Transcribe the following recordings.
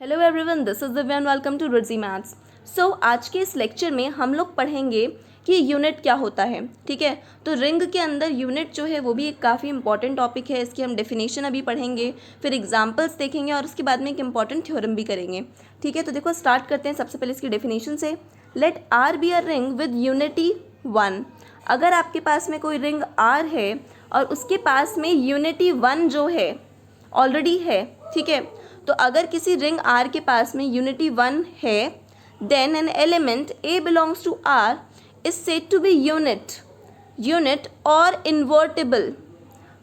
Hello everyone, this is Divya and welcome to Ruchi maths. So आज के इस लेक्चर में हम लोग पढ़ेंगे कि यूनिट क्या होता है। ठीक है, तो रिंग के अंदर यूनिट जो है वो भी एक काफ़ी इंपॉर्टेंट टॉपिक है। इसकी हम डेफिनेशन अभी पढ़ेंगे, फिर एग्जांपल्स देखेंगे और उसके बाद में एक इंपॉर्टेंट थ्योरम भी करेंगे। ठीक है, तो देखो स्टार्ट करते हैं सबसे पहले इसकी डेफिनेशन से। Let r be a ring with unity 1। अगर आपके पास में कोई रिंग आर है और उसके पास में यूनिटी 1 जो है ऑलरेडी है, ठीक है, तो अगर किसी रिंग R के पास में यूनिटी 1 है, then an element A belongs to R is said to be unit और इन्वर्टेबल।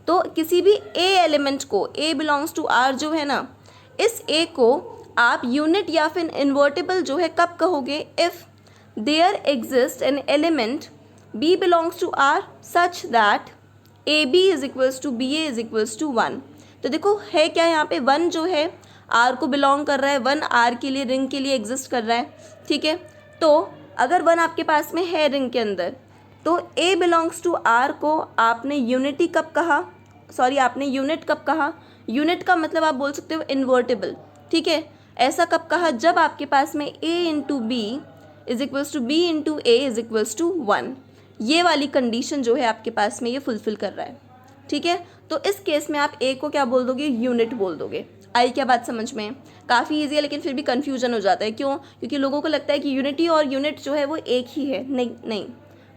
तो किसी भी A एलिमेंट को, A बिलोंग्स टू R जो है ना, इस A को आप यूनिट या फिर इन्वर्टेबल जो है कब कहोगे? If there exist an element B belongs to R such that AB is equals to BA is equals to 1। तो देखो है क्या यहाँ पे, 1 जो है आर को बिलोंग कर रहा है, 1 आर के लिए, रिंग के लिए एग्जिस्ट कर रहा है। ठीक है, तो अगर 1 आपके पास में है रिंग के अंदर, तो ए बिलोंग्स टू आर को आपने यूनिटी कब कहा, आपने यूनिट कब कहा? यूनिट का मतलब आप बोल सकते हो इन्वर्टेबल। ठीक है, ऐसा कब कहा? जब आपके पास में A into B is equals to B into A is equals to 1। ये वाली कंडीशन जो है आपके पास में ये फुलफिल कर रहा है। ठीक है, तो इस केस में आप ए को क्या बोल दोगे? यूनिट बोल दोगे। आई क्या बात समझ में? काफ़ी इजी है, लेकिन फिर भी कन्फ्यूजन हो जाता है। क्यों? क्योंकि लोगों को लगता है कि यूनिटी और यूनिट जो है वो एक ही है। नहीं,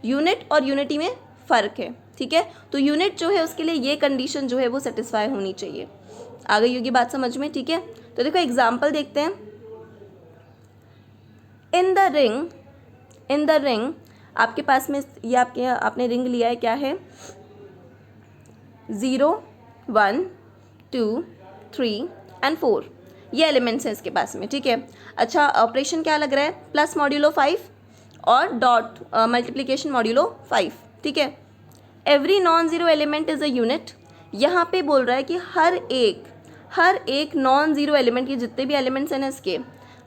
यूनिट और यूनिटी में फ़र्क है। ठीक है, तो यूनिट जो है उसके लिए ये कंडीशन जो है वो सेटिस्फाई होनी चाहिए। आ गई होगी बात समझ में? ठीक है, तो देखो एग्जाम्पल देखते हैं। इन द रिंग आपके पास में ये आपने रिंग लिया है, क्या है? 0 1 2 3 एंड 4 ये एलिमेंट्स हैं इसके पास में। ठीक है, अच्छा ऑपरेशन क्या लग रहा है? प्लस मॉड्यूलो 5 और डॉट मल्टीप्लिकेशन मॉड्यूलो 5। ठीक है, every non zero element is a unit. यहाँ पे बोल रहा है कि हर एक नॉन ज़ीरो एलिमेंट के जितने भी एलिमेंट्स हैं ना इसके,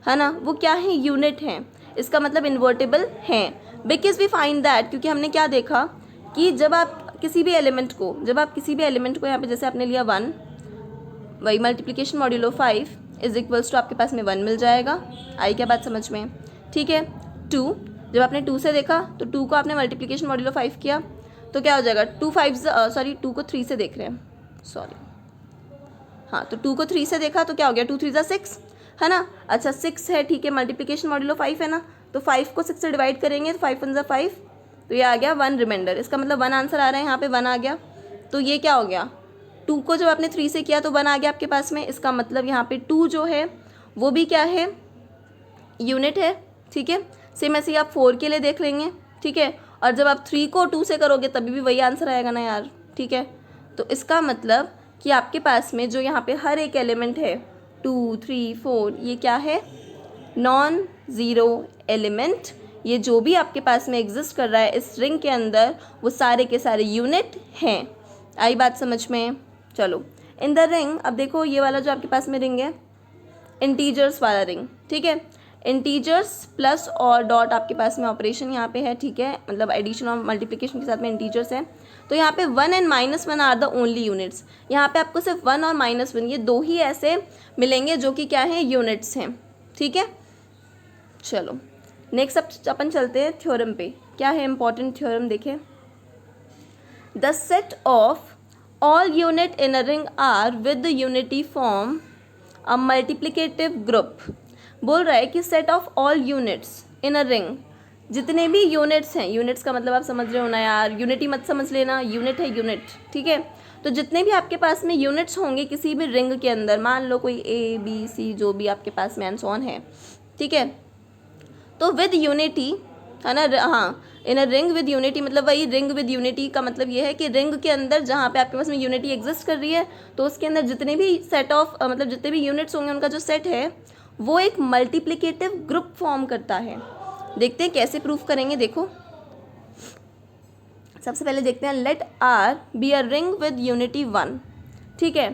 है ना, वो क्या है? यूनिट हैं। इसका मतलब इन्वर्टेबल हैं। बिकॉज वी फाइंड दैट, क्योंकि हमने क्या देखा कि जब आप किसी भी एलिमेंट को यहाँ पे जैसे आपने लिया 1, वही multiplication modulo 5 is equals to आपके पास में 1 मिल जाएगा। आई क्या बात समझ में? ठीक है, 2 जब आपने 2 से देखा तो 2 को आपने मल्टीप्लिकेशन मॉड्यूलो 5 किया तो क्या हो जाएगा? 2 को 3 से देख रहे हैं, हाँ, तो 2 को 3 से देखा तो क्या हो गया? 2 3 6, है ना। अच्छा 6 है, ठीक है, मल्टीप्लिकेशन मॉड्यूलो 5 है ना, तो 5 को 6 से डिवाइड करेंगे तो 5 1 5, तो ये आ गया 1 रिमाइंडर। इसका मतलब 1 आंसर आ रहा है, यहाँ पे 1 आ गया। तो ये क्या हो गया? 2 को जब आपने 3 से किया तो 1 आ गया आपके पास में। इसका मतलब यहाँ पे 2 जो है वो भी क्या है? यूनिट है। ठीक है, सेम ऐसे ही आप 4 के लिए देख लेंगे। ठीक है, और जब आप 3 को 2 से करोगे तभी भी वही आंसर आएगा ना यार। ठीक है, तो इसका मतलब कि आपके पास में जो यहाँ पे हर एक एलिमेंट है 2 3 4, ये क्या है? Non zero element. ये जो भी आपके पास में एग्जिस्ट कर रहा है इस रिंग के अंदर, वो सारे के सारे यूनिट हैं। आई बात समझ में? चलो, इन द रिंग, अब देखो ये वाला जो आपके पास में रिंग है, इंटीजर्स वाला रिंग। ठीक है, इंटीजर्स प्लस और डॉट आपके पास में ऑपरेशन यहाँ पे है। ठीक है, मतलब एडिशन और मल्टीप्लिकेशन के साथ में इंटीजर्स हैं। तो यहाँ पे 1 and -1 are the only units. यहाँ पे आपको सिर्फ 1 और -1 ये दो ही ऐसे मिलेंगे जो कि क्या है? यूनिट्स हैं। ठीक है, चलो नेक्स्ट अब अपन चलते हैं थ्योरम पे। क्या है इंपॉर्टेंट थ्योरम? देखें, the set of all unit in a ring are with the unity form a multiplicative group. बोल रहा है कि set of all units in a ring, जितने भी यूनिट्स हैं, यूनिट्स का मतलब आप समझ रहे हो ना यार, यूनिटी मत समझ लेना, यूनिट है यूनिट। ठीक है, तो जितने भी आपके पास में यूनिट्स होंगे किसी भी रिंग के अंदर, मान लो कोई A B C जो भी आपके पास में एंड सो ऑन है। ठीक है, तो विद यूनिटी, है ना, हाँ, इन अ रिंग विद यूनिटी, मतलब वही रिंग विद यूनिटी का मतलब ये है कि रिंग के अंदर जहाँ पे आपके पास में यूनिटी एग्जिस्ट कर रही है, तो उसके अंदर जितने भी सेट ऑफ मतलब जितने भी यूनिट्स होंगे उनका जो सेट है वो एक मल्टीप्लिकेटिव ग्रुप फॉर्म करता है। देखते हैं कैसे प्रूफ करेंगे। देखो सबसे पहले देखते हैं, let r be a ring with unity 1। ठीक है,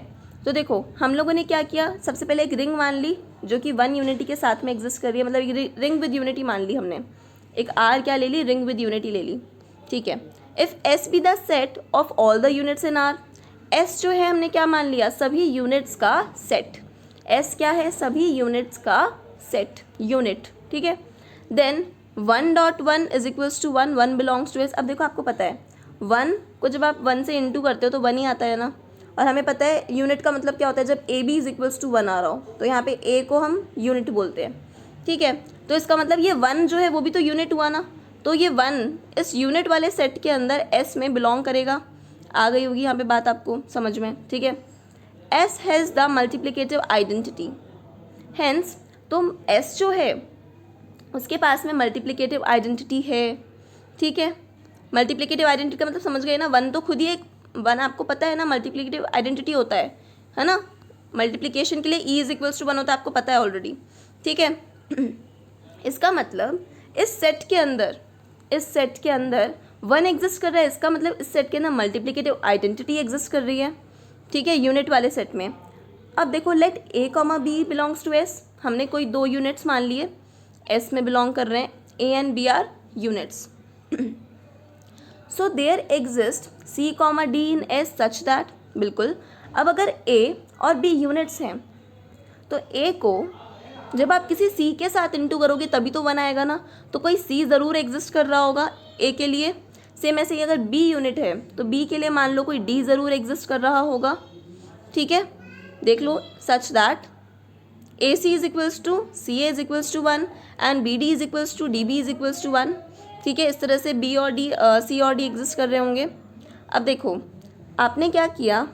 तो देखो हम लोगों ने क्या किया, सबसे पहले एक रिंग मान ली जो कि 1 यूनिटी के साथ में एग्जिस्ट कर रही है, मतलब रिंग विद यूनिटी मान ली हमने। एक आर क्या ले ली? रिंग विद यूनिटी ले ली। ठीक है, if S be the set of all the units in are, S जो है हमने क्या मान लिया? सभी यूनिट्स का सेट। एस क्या है, सभी यूनिट्स का सेट, यूनिट, ठीक है। Then 1.1 is equals to 1, 1 belongs to s. अब देखो आपको पता है 1 को जब आप 1 से इंटू करते हो तो 1 ही आता है ना, और हमें पता है यूनिट का मतलब क्या होता है, जब a b is equals to 1 आ रहा हो तो यहाँ पे ए को हम यूनिट बोलते हैं, ठीक है। तो इसका मतलब ये 1 जो है वो भी तो यूनिट हुआ ना, तो ये 1 इस यूनिट वाले सेट के अंदर एस में बिलोंग करेगा। आ गई होगी यहाँ पे बात आपको समझ में, ठीक है। S has the multiplicative identity, hence तो एस जो है उसके पास में मल्टीप्लिकेटिव आइडेंटिटी है, ठीक है। मल्टीप्लिकेटिव आइडेंटिटी का मतलब समझ गए ना, 1 तो खुद ही एक 1 आपको पता है ना मल्टीप्लिकेटिव आइडेंटिटी होता है ना। मल्टीप्लिकेशन के लिए ई इज इक्वल्स टू 1 होता है, आपको पता है ऑलरेडी, ठीक है। इसका मतलब इस सेट के अंदर 1 एग्जिस्ट कर रहा है, इसका मतलब इस सेट के अंदर मल्टीप्लिकेटिव आइडेंटिटी एग्जिस्ट कर रही है, ठीक है, यूनिट वाले सेट में। अब देखो let a comma b belongs to s, हमने कोई 2 यूनिट्स मान लिए एस में बिलोंग कर रहे हैं, a and b are units. So there exist c comma d in s such that, बिल्कुल। अब अगर ए और बी यूनिट्स हैं तो ए को जब आप किसी सी के साथ इंटू करोगे तभी तो 1 आएगा ना, तो कोई सी ज़रूर एग्जिस्ट कर रहा होगा ए के लिए। सेम ऐसे ही अगर बी यूनिट है तो बी के लिए मान लो कोई डी ज़रूर एग्जिस्ट कर रहा होगा, ठीक है। देख लो such that A C is equals to C A is equals to 1 and B D is equals to D B is equals to 1, ठीक है। इस तरह से बी और डी सी और डी एग्जिस्ट कर रहे होंगे। अब देखो आपने क्या किया,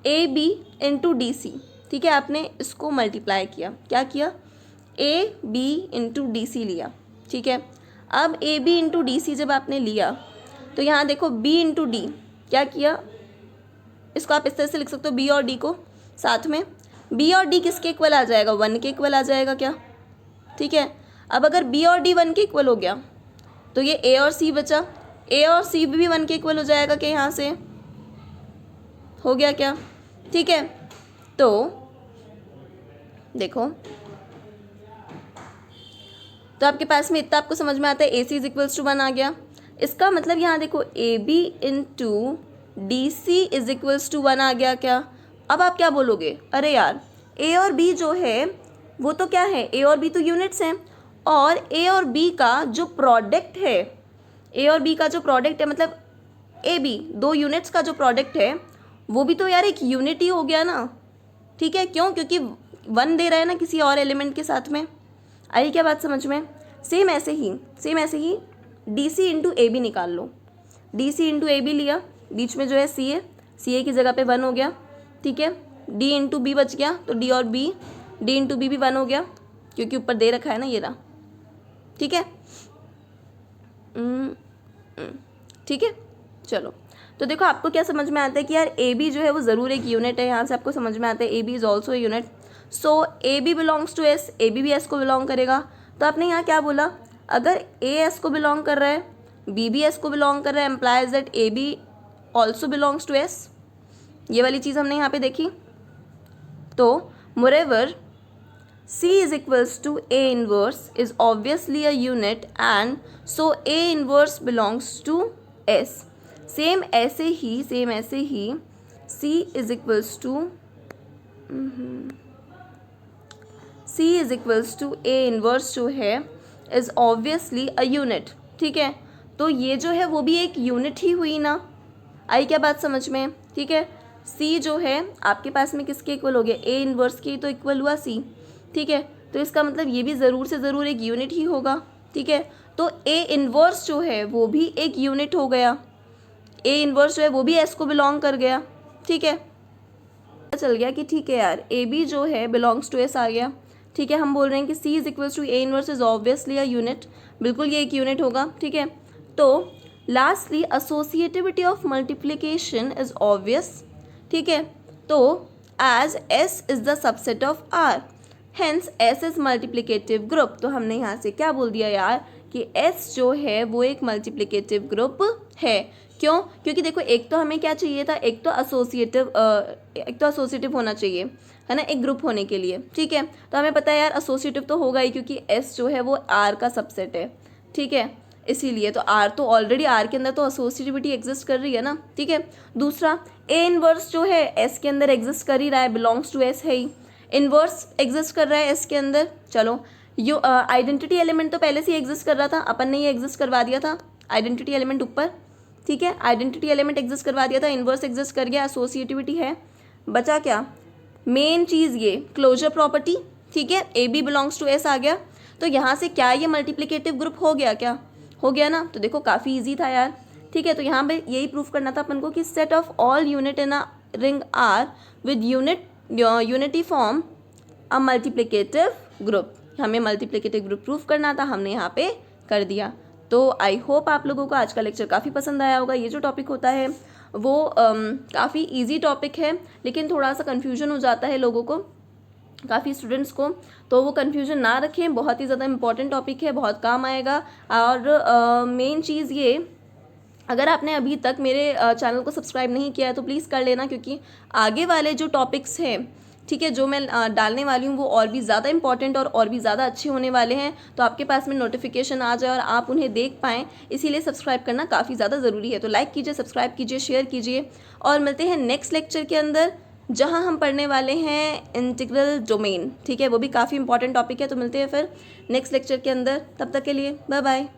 a b into d c, ठीक है, आपने इसको मल्टीप्लाई किया, क्या किया, a b into d c लिया, ठीक है। अब a b into d c जब आपने लिया तो यहाँ देखो बी इंटू डी क्या किया, इसको आप इस तरह से लिख सकते हो बी और डी को साथ में, बी और डी किसके इक्वल आ जाएगा, 1 के इक्वल आ जाएगा क्या, ठीक है। अब अगर बी और डी 1 के इक्वल हो गया तो ये ए और सी बचा, ए और सी भी 1 के इक्वल हो जाएगा क्या, यहाँ से हो गया क्या, ठीक है। तो देखो तो आपके पास में इतना आपको समझ में आता है, a C is equals to 1 आ गया। इसका मतलब यहाँ देखो a b into d c is equals to 1 आ गया क्या। अब आप क्या बोलोगे, अरे यार ए और बी जो है वो तो क्या है, ए और बी तो यूनिट्स हैं, और ए और बी का जो प्रोडक्ट है, ए और बी का जो प्रोडक्ट है मतलब ए बी 2 यूनिट्स का जो प्रोडक्ट है वो भी तो यार एक यूनिट ही हो गया ना, ठीक है। क्यों, क्योंकि 1 दे रहा है ना किसी और एलिमेंट के साथ में। आई क्या बात समझ में। सेम ऐसे ही D C into A B निकाल लो, D C into A B लिया, बीच में जो है सी ए की जगह पे 1 हो गया, ठीक है। डी इंटू बी बच गया तो डी और बी, डी इंटू बी भी 1 हो गया क्योंकि ऊपर दे रखा है ना, ये रहा, ठीक है। ठीक है, चलो तो देखो आपको क्या समझ में आता है कि यार ए बी जो है वो ज़रूर एक यूनिट है, यहाँ से आपको समझ में आता है A B is also a unit. So A B belongs to S, A B S को बिलोंग करेगा। तो आपने यहाँ क्या बोला, अगर ए एस को बिलोंग कर रहा है, बी बी एस को बिलोंग कर रहा है, employs that A B also belongs to S, ये वाली चीज़ हमने यहाँ पे देखी। तो moreover C is equals to A inverse is obviously a unit and so A inverse belongs to S. Same ऐसे ही C is equals to A inverse जो है is obviously a unit, ठीक है। तो ये जो है वो भी एक यूनिट ही हुई ना, आई क्या बात समझ में, ठीक है। C जो है आपके पास में किसके इक्वल हो गया, A इन्वर्स के तो इक्वल हुआ C, ठीक है। तो इसका मतलब ये भी ज़रूर से ज़रूर एक यूनिट ही होगा, ठीक है। तो A इन्वर्स जो है वो भी एक यूनिट हो गया, A इन्वर्स जो है वो भी S को बिलोंग कर गया, ठीक है। चल गया कि ठीक है यार ए बी जो है बिलोंग्स टू एस आ गया, ठीक है। हम बोल रहे हैं कि C is equals to A inverse is obviously a unit, बिल्कुल ये एक यूनिट होगा, ठीक है। तो lastly associativity of multiplication is obvious, ठीक है। तो as S is the subset of R, hence S is multiplicative group. तो हमने यहाँ से क्या बोल दिया यार कि S जो है वो एक मल्टीप्लिकेटिव ग्रुप है। क्यों, क्योंकि देखो एक तो हमें क्या चाहिए था, एक तो एसोसिएटिव होना चाहिए, है ना, एक ग्रुप होने के लिए, ठीक है। तो हमें पता है यार एसोसिएटिव तो होगा ही क्योंकि S जो है वो R का सबसेट है, ठीक है। इसीलिए तो आर तो ऑलरेडी आर के अंदर तो एसोसिएटिविटी एग्जिस्ट कर रही है ना, ठीक है। दूसरा ए इनवर्स जो है एस के अंदर एग्जिस्ट कर ही रहा है, बिलोंग्स टू एस है ही, इनवर्स एग्जिस्ट कर रहा है एस के अंदर। चलो यो आइडेंटिटी एलिमेंट तो पहले से ही एग्जिस्ट कर रहा था, अपन ने ये एग्जिस्ट करवा दिया था आइडेंटिटी एलिमेंट ऊपर, ठीक है। आइडेंटिटी एलिमेंट एग्जिस्ट करवा दिया था, इनवर्स एग्जिस्ट कर गया, एसोसिएटिविटी है। बचा क्या, मेन चीज़ ये क्लोजर प्रॉपर्टी, ठीक है। A B belongs to S आ गया, तो यहाँ से क्या ये मल्टीप्लिकेटिव ग्रुप हो गया, क्या हो गया ना। तो देखो काफ़ी ईजी था यार, ठीक है। तो यहाँ पे यही प्रूफ करना था अपन को कि set of all unit in a ring are with unity form a multiplicative group. हमें मल्टीप्लिकेटिव ग्रुप प्रूफ करना था, हमने यहाँ पे कर दिया। तो आई होप आप लोगों को आज का लेक्चर काफ़ी पसंद आया होगा। ये जो टॉपिक होता है वो काफ़ी इजी टॉपिक है, लेकिन थोड़ा सा कन्फ्यूजन हो जाता है लोगों को, काफ़ी स्टूडेंट्स को, तो वो कन्फ्यूजन ना रखें। बहुत ही ज़्यादा इंपॉर्टेंट टॉपिक है, बहुत काम आएगा। और मेन चीज़ ये, अगर आपने अभी तक मेरे चैनल को सब्सक्राइब नहीं किया है तो प्लीज़ कर लेना, क्योंकि आगे वाले जो टॉपिक्स हैं, ठीक है, जो मैं डालने वाली हूँ वो और भी ज़्यादा इंपॉर्टेंट और भी ज़्यादा अच्छे होने वाले हैं। तो आपके पास में नोटिफिकेशन आ जाए और आप उन्हें देख पाएँ, इसीलिए सब्सक्राइब करना काफ़ी ज़्यादा ज़रूरी है। तो लाइक कीजिए, सब्सक्राइब कीजिए, शेयर कीजिए, और मिलते हैं नेक्स्ट लेक्चर के अंदर, जहाँ हम पढ़ने वाले हैं इंटीग्रल डोमेन, ठीक है। वो भी काफ़ी इंपॉर्टेंट टॉपिक है। तो मिलते हैं फिर नेक्स्ट लेक्चर के अंदर, तब तक के लिए बाय बाय।